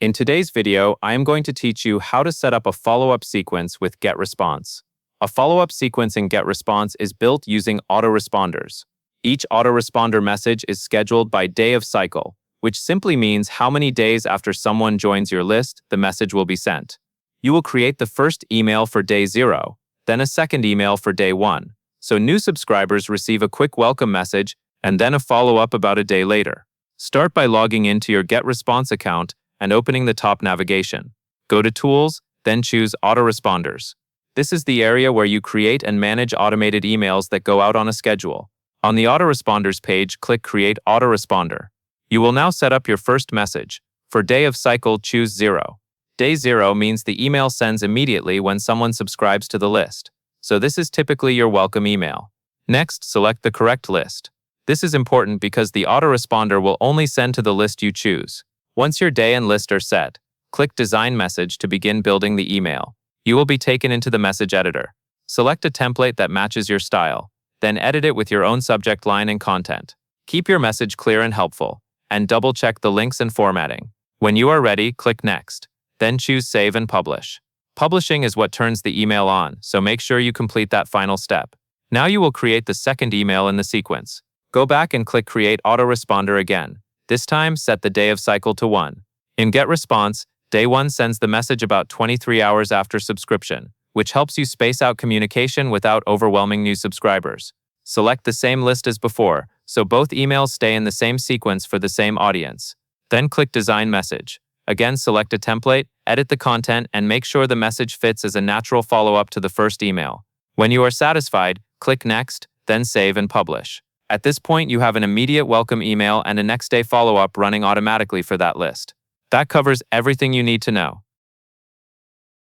In today's video, I am going to teach you how to set up a follow-up sequence with Getresponse. A follow-up sequence in Getresponse is built using autoresponders. Each autoresponder message is scheduled by day of cycle, which simply means how many days after someone joins your list, the message will be sent. You will create the first email for day 0, then a second email for day 1, so new subscribers receive a quick welcome message and then a follow-up about a day later. Start by logging into your Getresponse account and opening the top navigation. Go to Tools, then choose Autoresponders. This is the area where you create and manage automated emails that go out on a schedule. On the Autoresponders page, click Create Autoresponder. You will now set up your first message. For day of cycle, choose 0. Day 0 means the email sends immediately when someone subscribes to the list. So this is typically your welcome email. Next, select the correct list. This is important because the autoresponder will only send to the list you choose. Once your day and list are set, click Design Message to begin building the email. You will be taken into the message editor. Select a template that matches your style, then edit it with your own subject line and content. Keep your message clear and helpful, and double-check the links and formatting. When you are ready, click Next. Then choose Save and Publish. Publishing is what turns the email on, so make sure you complete that final step. Now you will create the second email in the sequence. Go back and click Create Autoresponder again. This time, set the day of cycle to 1. In Getresponse, day 1 sends the message about 23 hours after subscription, which helps you space out communication without overwhelming new subscribers. Select the same list as before, so both emails stay in the same sequence for the same audience. Then click Design Message. Again, select a template, edit the content, and make sure the message fits as a natural follow-up to the first email. When you are satisfied, click Next, then Save and Publish. At this point, you have an immediate welcome email and a next-day follow-up running automatically for that list. That covers everything you need to know.